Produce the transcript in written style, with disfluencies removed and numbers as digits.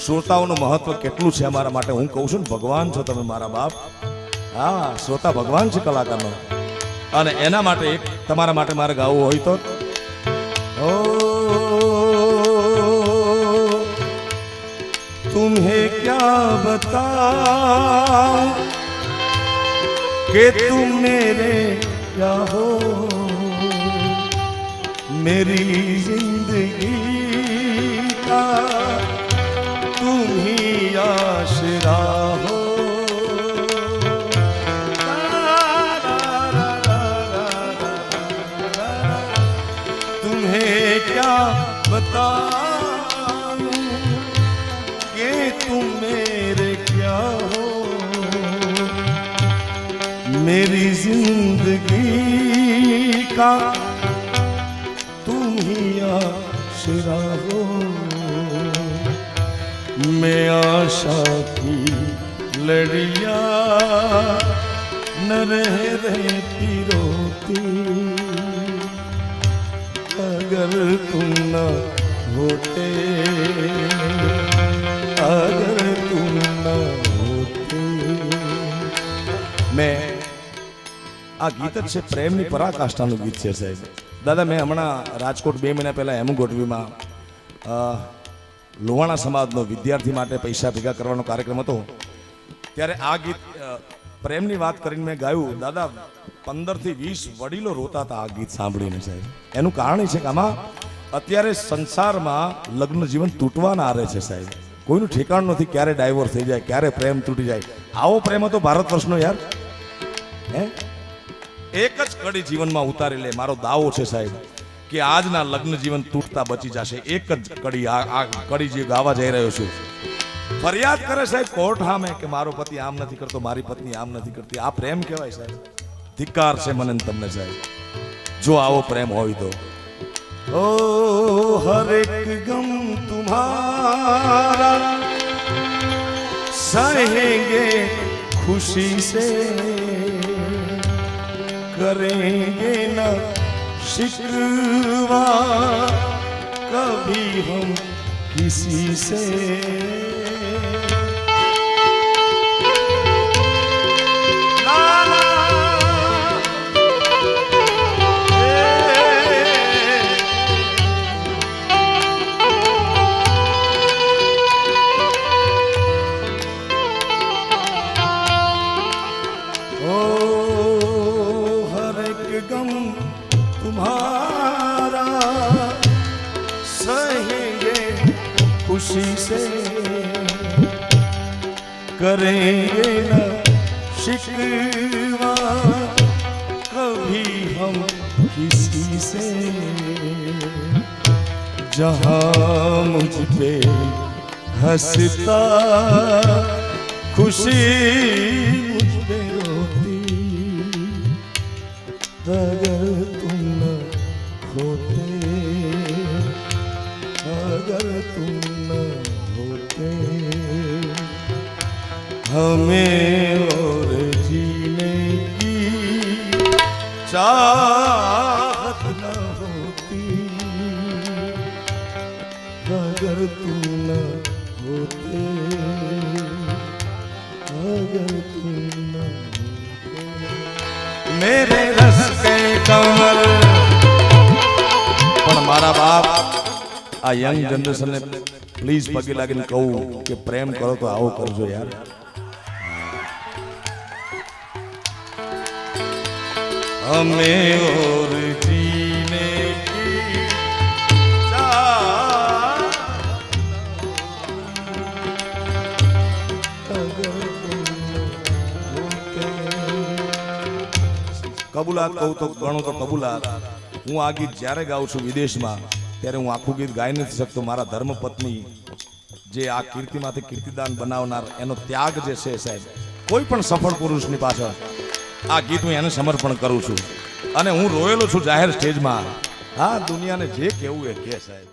શ્રોતાઓનું મહત્વ કેટલું છે અમારા માટે હું કહું છું ને, ભગવાન છો તમે મારા બાપ. હા, શ્રોતા ભગવાન છે કલાકારનો. અને એના માટે એક તમારા માટે મારે ગાવું હોય તો तुम्हें क्या बताऊं कि तुम मेरे क्या हो, मेरी जिंदगी का तुम ही आसरा हो. तुम्हें क्या बताऊं कि तुम मेरे क्या हो, मेरी जिंदगी का तुम ही आसरा हो. मैं आशा की लड़ियां न रह रहती रोती, अगर तुम न होते, अगर तुम न होते. मैं આ ગીત જ છે પ્રેમની પરાકાષ્ઠાનું ગીત છે સાહેબ. દાદા મેં હમણાં રાજકોટ 2 મહિના પહેલાં હેમુ ગોઠવીમાં લોહાણા સમાજનો વિદ્યાર્થી માટે પૈસા ભેગા કરવાનો કાર્યક્રમ હતો. ત્યારે આ ગીત પ્રેમની વાત કરીને મેં ગાયું. દાદા 15 થી 20 વડીલો રોતા હતા આ ગીત સાંભળીને સાહેબ. એનું કારણ છે કે આમાં અત્યારે સંસારમાં લગ્ન જીવન તૂટવાના આરે છે સાહેબ. કોઈનું ઠેકાણું નથી, ક્યારે ડાયવોર્સ થઈ જાય, ક્યારે પ્રેમ તૂટી જાય. આવો પ્રેમ હતો ભારત વર્ષનો યાર. હે, એક જ કડી જીવનમાં ઉતારી લે. મારો દાવો છે સાહેબ કે આજના લગ્ન જીવન તૂટતા બચી જશે. એક જ કડી, આ કડી જે ગાવા જઈ રહ્યો છું. ફરિયાદ કરે સાહેબ કોર્ટ સામે કે મારો પતિ આમ નથી કરતો, મારી પત્ની આમ નથી કરતી. આ પ્રેમ કહેવાય સાહેબ? ધિક્કાર છે મને તમને સાહેબ, જો આવો પ્રેમ હોય તો. ओ हर एक गम तुम्हारा सहेंगे खुशी से, करेंगे न शिकवा कभी हम किसी से. गम तुम्हारा सहेंगे खुशी से, करेंगे न शिकवा कभी हम किसी से. जहाँ मुझ पे हंसता खुशी मुझ पे रोती, अगर तुम न होते, अगर तुम न होते, हमें और जीने की चाहत न होती, अगर तुम न होते, अगर तुम न मेरे रस के कमर. પણ મારા બાપ આ યંગ જનરેશનને પ્લીઝ પગે લાગીને કહું કે પ્રેમ કરો તો આવો કરજો યાર. હમે ઓર જીને કી ચાહત, કબૂલાત કહું તો ગણો તો કબૂલાત. હું આ ગીત જ્યારે ગાઉં છું વિદેશમાં ત્યારે હું આખું ગીત ગાઈ નથી શકતો. મારા ધર્મપત્ની જે આ કીર્તિમાંથી કીર્તિદાન બનાવનાર એનો ત્યાગ જે છે સાહેબ, કોઈ પણ સફળ પુરુષની પાછળ આ ગીત હું એને સમર્પણ કરું છું. અને હું રોયેલો છું જાહેર સ્ટેજમાં. હા, દુનિયાને જે કહેવું એ કે સાહેબ.